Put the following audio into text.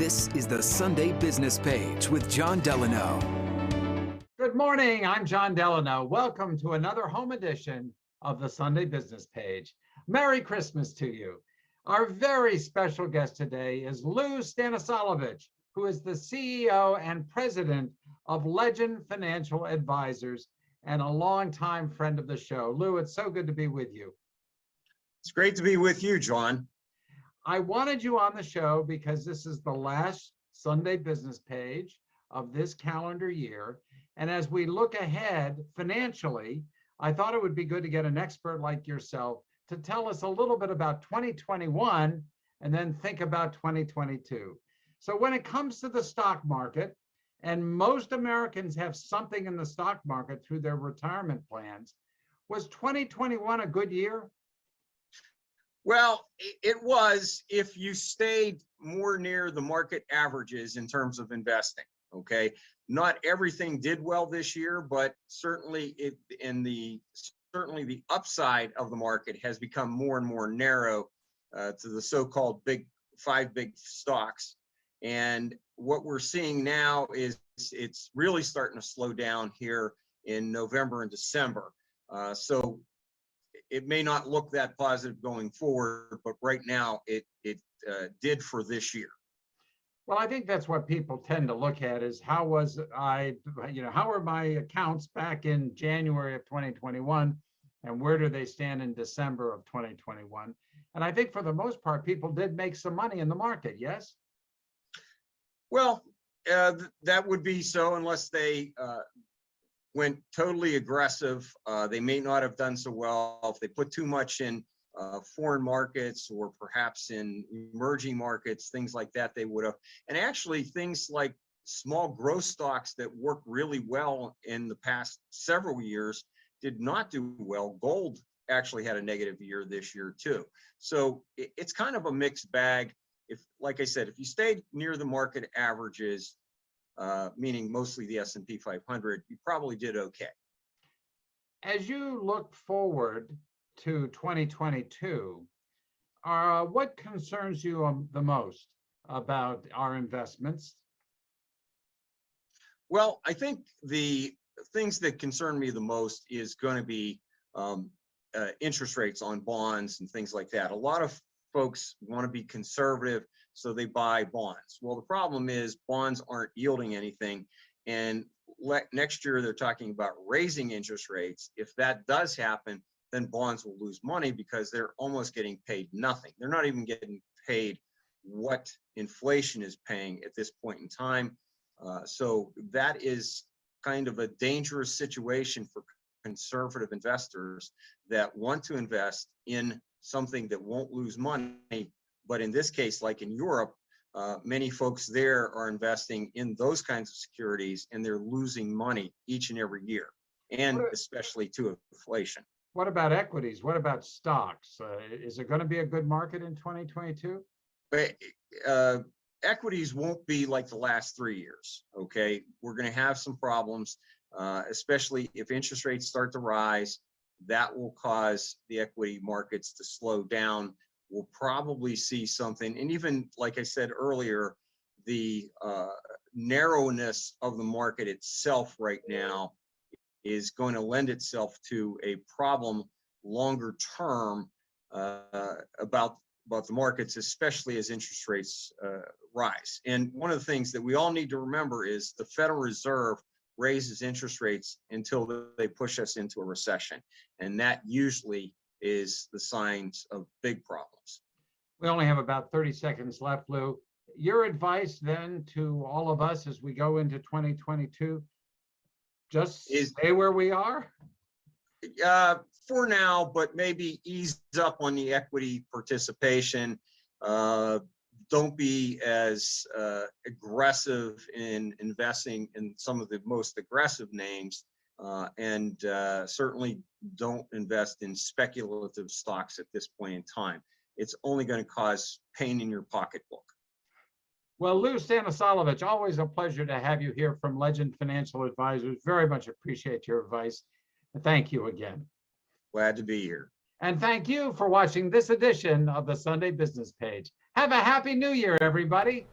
This is the Sunday Business Page with John Delano. Good morning, I'm John Delano. Welcome to another home edition of the Sunday Business Page. Merry Christmas to you. Our very special guest today is Lou Stanasolovich, who is the CEO and president of Legend Financial Advisors and a longtime friend of the show. Lou, it's so good to be with you. It's great to be with you, John. I wanted you on the show because this is the last Sunday Business Page of this calendar year. And as we look ahead financially, I thought it would be good to get an expert like yourself to tell us a little bit about 2021 and then think about 2022. So when it comes to the stock market, and most Americans have something in the stock market through their retirement plans, was 2021 a good year? Well, it was if you stayed more near the market averages in terms of investing. Okay, not everything did well this year, but certainly the upside of the market has become more and more narrow to the so-called five big stocks. And what we're seeing now is it's really starting to slow down here in November and December. So it may not look that positive going forward, but right now it did for this year. Well, I think that's what people tend to look at is how are my accounts back in January of 2021 and where do they stand in December of 2021? And I think for the most part, people did make some money in the market, yes? Well, that would be so unless they went totally aggressive. They may not have done so well if they put too much in foreign markets or perhaps in emerging markets, things like that they would have. And actually things like small growth stocks that worked really well in the past several years did not do well. Gold actually had a negative year this year too. So it's kind of a mixed bag. If, like I said, if you stayed near the market averages, meaning mostly the S&P 500, you probably did okay. As you look forward to 2022, what concerns you the most about our investments? Well, I think the things that concern me the most is going to be interest rates on bonds and things like that. A lot of folks want to be conservative, so they buy bonds. Well, the problem is bonds aren't yielding anything. And next year, they're talking about raising interest rates. If that does happen, then bonds will lose money because they're almost getting paid nothing. They're not even getting paid what inflation is paying at this point in time. So that is kind of a dangerous situation for conservative investors that want to invest in something that won't lose money. But in this case, like in Europe, many folks there are investing in those kinds of securities and they're losing money each and every year, and especially to inflation. What about equities? What about stocks? Is it going to be a good market in 2022? Equities won't be like the last 3 years, okay? We're going to have some problems, especially if interest rates start to rise. That will cause the equity markets to slow down. We'll probably see something, and even like I said earlier, the narrowness of the market itself right now is going to lend itself to a problem longer term about the markets, especially as interest rates rise. And one of the things that we all need to remember is the Federal Reserve raises interest rates until they push us into a recession. And that usually is the signs of big problems. We only have about 30 seconds left, Lou. Your advice then to all of us as we go into 2022, just stay where we are? For now, but maybe ease up on the equity participation. Don't be as aggressive in investing in some of the most aggressive names, and certainly don't invest in speculative stocks at this point in time. It's only going to cause pain in your pocketbook. Well, Lou Stanasolovich, always a pleasure to have you here from Legend Financial Advisors. Very much appreciate your advice. Thank you again. Glad to be here. And thank you for watching this edition of the Sunday Business Page. Have a happy new year, everybody.